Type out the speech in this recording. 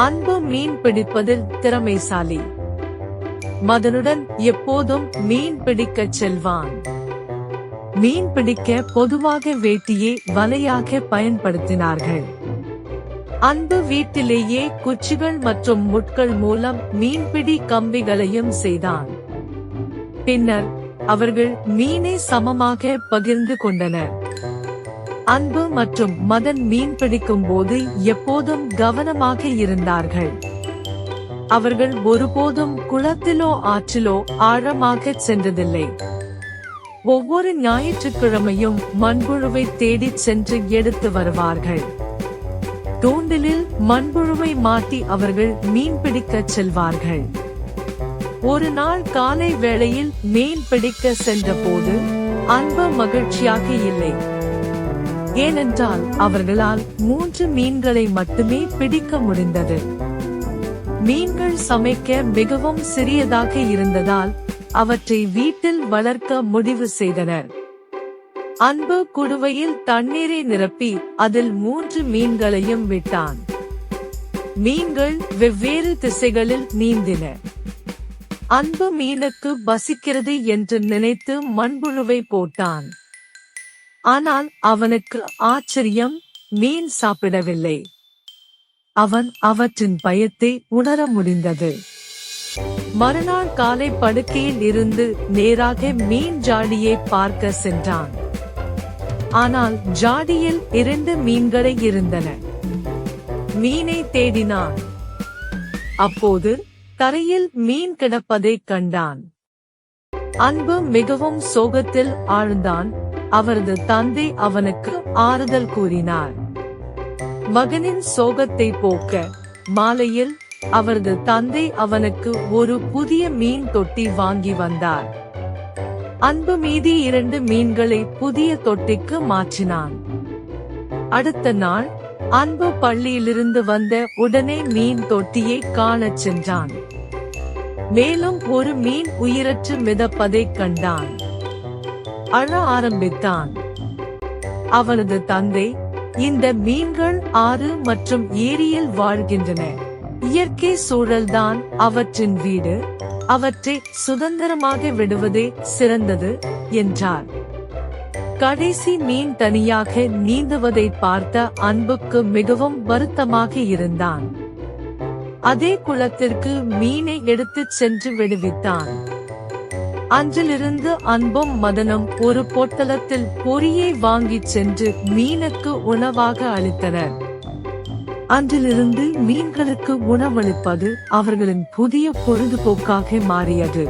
அன்பு மீன் பிடிப்பதில் திறமைசாலி. மதனுடன் எப்போதும் மீன் பிடிக்கச் செல்வான். மீன் பிடிக்க பொதுவாக வேட்டியை வலையாக பயன்படுத்தினார்கள். அன்பு வீட்டிலேயே குச்சிகள் மற்றும் முட்கள் மூலம் மீன்பிடி கம்பிகளையும் செய்தான். பின்னர் அவர்கள் மீனை சமமாக பகிர்ந்து கொண்டனர். அன்பு மற்றும் மதன் மீன் பிடிக்கும் போது எப்போதும் கவனமாக இருந்தார்கள். அவர்கள் ஒருபோதும் குளத்திலோ ஆற்றிலோ ஆழமாக சென்றதில்லை. ஒவ்வொரு ஞாயிற்றுக்கிழமையும் மண்புழுவை தேடிச் சென்று எடுத்து வருவார்கள். தூண்டிலில் மண்புழுவை மாட்டி அவர்கள் மீன் பிடிக்கச் செல்வார்கள். ஒரு நாள் காலை வேளையில் மீன் பிடிக்க சென்ற போது அன்பு மகிழ்ச்சியாக இல்லை. ஏனென்றால் அவர்களால் 3 மீன்களை மட்டுமே பிடிக்க முடிந்தது. மீன்கள் சமைக்க மிகவும் சிறியதாக இருந்ததால் அவற்றை வீட்டில் வளர்க்க முடிவு செய்தனர். அன்பு குடுவையில் தண்ணீரை நிரப்பி அதில் 3 மீன்களையும் விட்டான். மீன்கள் வெவ்வேறு திசைகளில் நீந்தின. அன்பு மீனுக்கு பசிக்கிறது என்று நினைத்து மண்புழுவை போட்டான். ஆனால் அவனுக்கு ஆச்சரியம், மீன் சாப்பிடவில்லை. அவன் அவற்றின் பயத்தை உணர முடிந்தது. மறுநாள் காலை படுக்கையில் இருந்து நேராக மீன் ஜாடியை பார்க்க சென்றான். ஆனால் ஜாடியில் 2 மீன்களே இருந்தன. மீனை தேடினான். அப்போது தரையில் மீன் கிடப்பதைக் கண்டான். அன்பு மிகவும் சோகத்தில் ஆழ்ந்தான். அவரது தந்தை அவனுக்கு ஆறுதல் கூறினார். மகனின் சோகத்தை போக்க மாலையில் அவரது தந்தை அவனுக்கு ஒரு புதிய மீன் தொட்டி வாங்கி வந்தார். அன்பு மீதி 2 மீன்களை புதிய தொட்டிக்கு மாற்றினான். அடுத்த நாள் அன்பு பள்ளியிலிருந்து வந்த உடனே மீன் தொட்டியை காணச் சென்றான். மேலும் ஒரு மீன் உயிரற்று மிதப்பதைக் கண்டான். அழ ஆரம்பித்தான். அவனது தந்தை, இந்த மீன்கள் ஆறு மற்றும் ஏரியில் வாழ்கின்றன. இயற்கை சூழல்தான் அவற்றின் வீடு. அவற்றை சுதந்திரமாக விடுவதே சிறந்தது என்றார். கடைசி மீன் தனியாக நீந்துவதை பார்த்த அன்புக்கு மிகவும் வருத்தமாக இருந்தான். அதே குளத்திற்கு மீனை எடுத்துச் சென்று விடுவித்தான். அன்றிலிருந்து அன்பும் மதனும் ஒரு பொட்டலத்தில் பொரியை வாங்கிச் சென்று மீனுக்கு உணவாக அளித்தனர். அன்றிலிருந்து மீன்களுக்கு உணவளிப்பது அவர்களின் புதிய பொழுதுபோக்காக மாறியது.